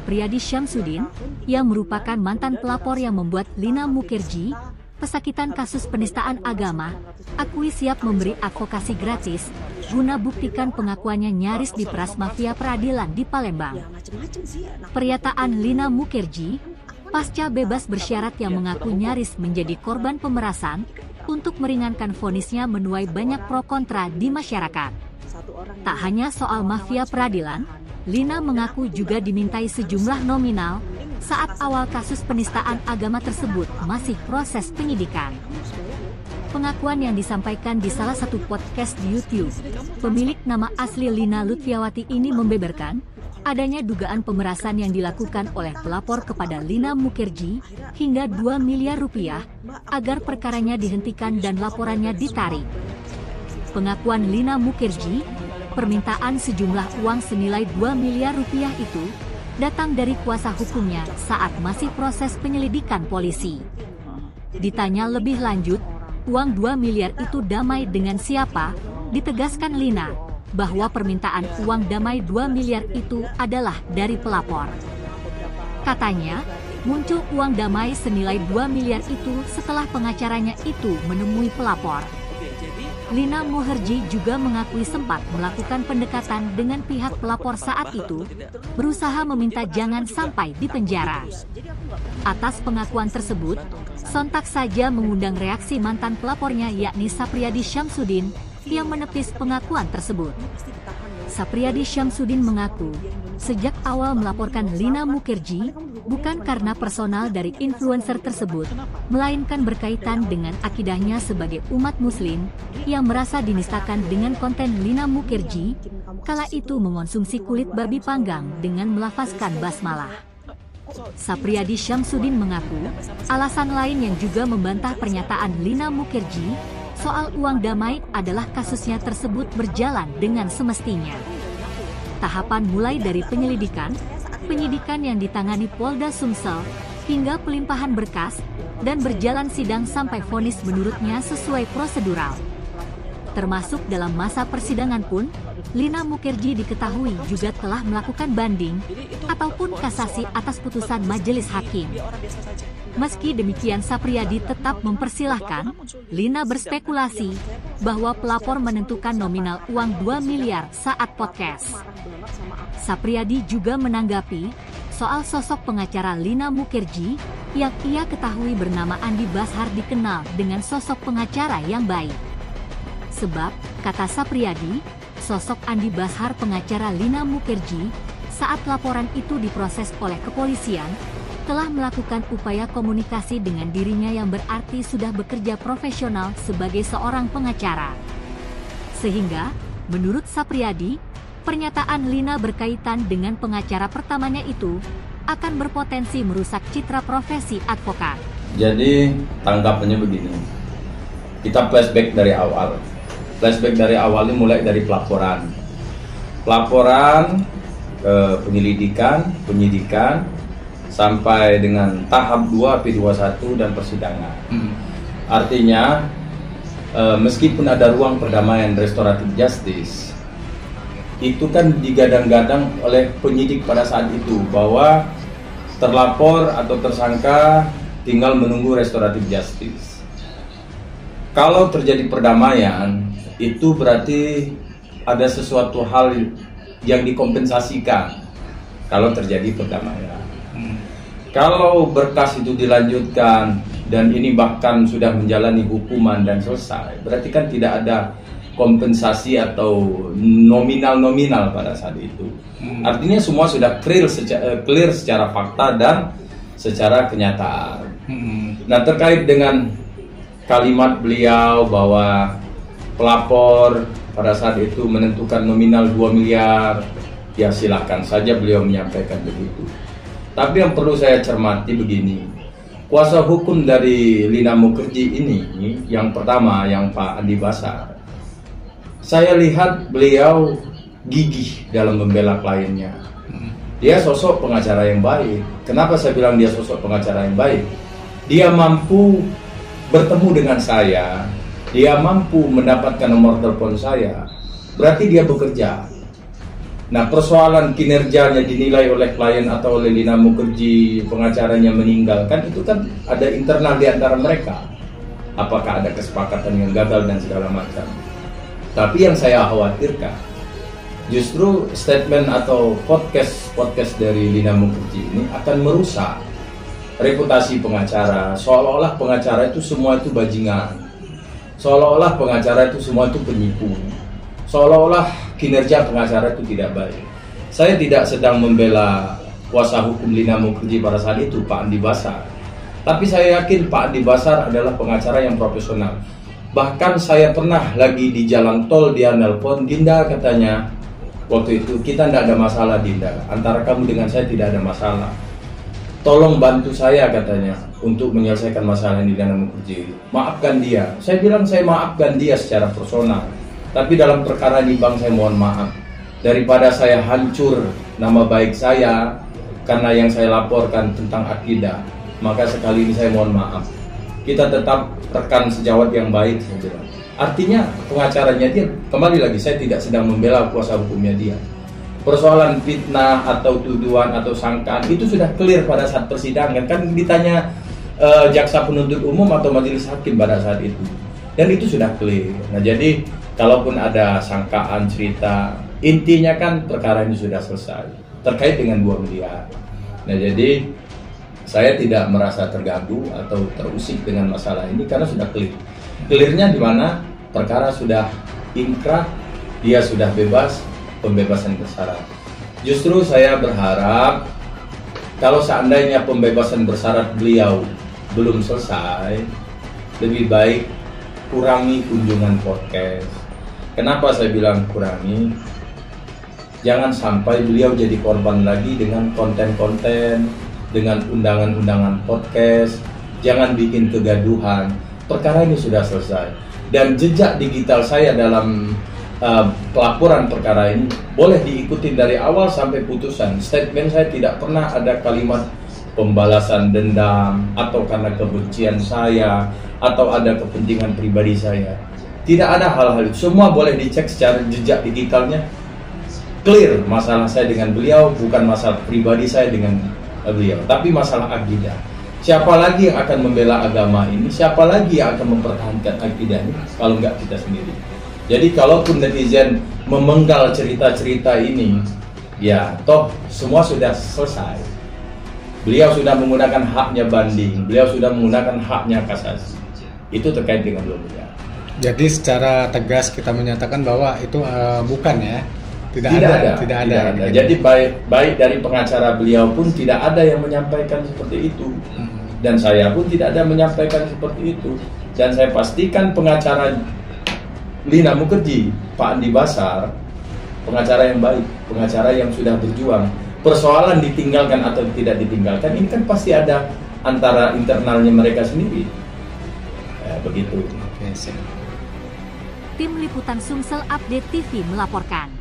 Sapriyadi Syamsuddin, yang merupakan mantan pelapor yang membuat Lina Mukherjee pesakitan kasus penistaan agama, akui siap memberi advokasi gratis guna buktikan pengakuannya nyaris diperas mafia peradilan di Palembang. Pernyataan Lina Mukherjee pasca bebas bersyarat yang mengaku nyaris menjadi korban pemerasan untuk meringankan vonisnya menuai banyak pro kontra di masyarakat. Tak hanya soal mafia peradilan, Lina mengaku juga dimintai sejumlah nominal saat awal kasus penistaan agama tersebut masih proses penyidikan. Pengakuan yang disampaikan di salah satu podcast di YouTube, pemilik nama asli Lina Lutfiawati ini membeberkan adanya dugaan pemerasan yang dilakukan oleh pelapor kepada Lina Mukherjee hingga 2 miliar rupiah agar perkaranya dihentikan dan laporannya ditarik. Pengakuan Lina Mukherjee, permintaan sejumlah uang senilai 2 miliar rupiah itu datang dari kuasa hukumnya saat masih proses penyelidikan polisi. Ditanya lebih lanjut, uang 2 miliar itu damai dengan siapa? Ditegaskan Lina bahwa permintaan uang damai 2 miliar itu adalah dari pelapor. Katanya, muncul uang damai senilai 2 miliar itu setelah pengacaranya itu menemui pelapor. Lina Mukherjee juga mengakui sempat melakukan pendekatan dengan pihak pelapor saat itu, berusaha meminta jangan sampai dipenjara. Atas pengakuan tersebut, sontak saja mengundang reaksi mantan pelapornya yakni Sapriyadi Syamsuddin yang menepis pengakuan tersebut. Sapriyadi Syamsuddin mengaku, sejak awal melaporkan Lina Mukherjee bukan karena personal dari influencer tersebut, melainkan berkaitan dengan akidahnya sebagai umat muslim yang merasa dinistakan dengan konten Lina Mukherjee, kala itu mengonsumsi kulit babi panggang dengan melafazkan basmalah. Sapriyadi Syamsuddin mengaku, alasan lain yang juga membantah pernyataan Lina Mukherjee soal uang damai adalah kasusnya tersebut berjalan dengan semestinya. Tahapan mulai dari penyelidikan, penyidikan yang ditangani Polda Sumsel, hingga pelimpahan berkas, dan berjalan sidang sampai vonis menurutnya sesuai prosedural. Termasuk dalam masa persidangan pun, Lina Mukherjee diketahui juga telah melakukan banding ataupun kasasi atas putusan majelis hakim. Meski demikian, Sapriyadi tetap mempersilahkan Lina berspekulasi bahwa pelapor menentukan nominal uang 2 miliar saat podcast. Sapriyadi juga menanggapi soal sosok pengacara Lina Mukherjee yang ia ketahui bernama Andi Bashar dikenal dengan sosok pengacara yang baik. Sebab, kata Sapriyadi, sosok Andi Bashar pengacara Lina Mukherjee saat laporan itu diproses oleh kepolisian, telah melakukan upaya komunikasi dengan dirinya yang berarti sudah bekerja profesional sebagai seorang pengacara. Sehingga, menurut Sapriyadi, pernyataan Lina berkaitan dengan pengacara pertamanya itu akan berpotensi merusak citra profesi advokat. Jadi, tanggapannya begini. Kita flashback dari awal. Flashback dari awal ini mulai dari pelaporan. Pelaporan, penyelidikan, penyidikan, sampai dengan tahap 2 P21 dan persidangan. Artinya, meskipun ada ruang perdamaian restoratif justice, itu kan digadang-gadang oleh penyidik pada saat itu bahwa terlapor atau tersangka tinggal menunggu restoratif justice. Kalau terjadi perdamaian, itu berarti ada sesuatu hal yang dikompensasikan kalau terjadi perdamaian. Kalau berkas itu dilanjutkan dan ini bahkan sudah menjalani hukuman dan selesai, berarti kan tidak ada kompensasi atau nominal-nominal pada saat itu. Artinya semua sudah clear secara fakta dan secara kenyataan. Nah, terkait dengan kalimat beliau bahwa pelapor pada saat itu menentukan nominal 2 miliar, ya silakan saja beliau menyampaikan begitu. Tapi yang perlu saya cermati begini, kuasa hukum dari Lina Mukherjee ini, yang pertama, yang Pak Andi Bashar, saya lihat beliau gigih dalam membela kliennya. Dia sosok pengacara yang baik. Kenapa saya bilang dia sosok pengacara yang baik? Dia mampu bertemu dengan saya, dia mampu mendapatkan nomor telepon saya, berarti dia bekerja. Nah, persoalan kinerjanya dinilai oleh klien atau oleh Lina Mukherjee, pengacaranya meninggal, kan itu kan ada internal di antara mereka. Apakah ada kesepakatan yang gagal dan segala macam. Tapi yang saya khawatirkan, justru statement atau podcast dari Lina Mukherjee ini akan merusak reputasi pengacara. Seolah-olah pengacara itu semua itu bajingan. Seolah-olah pengacara itu semua itu penipu. Seolah-olah kinerja pengacara itu tidak baik. Saya tidak sedang membela kuasa hukum Lina Mukherjee pada saat itu, Pak Andi Basar. Tapi saya yakin Pak Andi Basar adalah pengacara yang profesional. Bahkan saya pernah lagi di jalan tol, dia nelpon, Dinda katanya, waktu itu kita tidak ada masalah Dinda, antara kamu dengan saya tidak ada masalah. Tolong bantu saya katanya untuk menyelesaikan masalah ini Lina Mukherjee. Maafkan dia. Saya bilang saya maafkan dia secara personal. Tapi dalam perkara ini Bang, saya mohon maaf. Daripada saya hancur nama baik saya karena yang saya laporkan tentang akidah, maka sekali ini saya mohon maaf. Kita tetap rekan sejawat yang baik, saya bilang. Artinya pengacaranya dia, kembali lagi, saya tidak sedang membela kuasa hukumnya dia. Persoalan fitnah atau tuduhan atau sangkaan itu sudah clear pada saat persidangan. Kan ditanya jaksa penuntut umum atau majelis hakim pada saat itu. Dan itu sudah clear. Nah, jadi kalaupun ada sangkaan cerita, intinya kan perkara ini sudah selesai terkait dengan 2 miliar. Nah, jadi saya tidak merasa terganggu atau terusik dengan masalah ini karena sudah clear. Clearnya di mana perkara sudah inkrah, dia sudah bebas, pembebasan bersyarat. Justru saya berharap kalau seandainya pembebasan bersyarat beliau belum selesai, lebih baik kurangi kunjungan podcast. Kenapa saya bilang kurangi? Jangan sampai beliau jadi korban lagi dengan konten-konten, dengan undangan-undangan podcast. Jangan bikin kegaduhan. Perkara ini sudah selesai. Dan jejak digital saya dalam pelaporan perkara ini boleh diikuti dari awal sampai putusan. Statement saya tidak pernah ada kalimat pembalasan dendam atau karena kebencian saya atau ada kepentingan pribadi saya. Tidak ada hal-hal itu. Semua boleh dicek secara jejak digitalnya. Clear masalah saya dengan beliau bukan masalah pribadi saya dengan beliau, tapi masalah akidah. Siapa lagi yang akan membela agama ini? Siapa lagi yang akan mempertahankan akidah ini kalau nggak kita sendiri? Jadi kalaupun netizen memenggal cerita-cerita ini, ya toh semua sudah selesai. Beliau sudah menggunakan haknya banding, beliau sudah menggunakan haknya kasasi. Itu terkait dengan 2 miliar. Jadi secara tegas kita menyatakan bahwa itu bukan ya, tidak ada. Jadi baik dari pengacara beliau pun tidak ada yang menyampaikan seperti itu, dan saya pun tidak ada menyampaikan seperti itu. Dan saya pastikan pengacara Lina Mukherjee, Pak Andi Basar, pengacara yang baik, pengacara yang sudah berjuang. Persoalan ditinggalkan atau tidak ditinggalkan ini kan pasti ada antara internalnya mereka sendiri. Ya, begitu. Tim Liputan Sumsel Update TV melaporkan.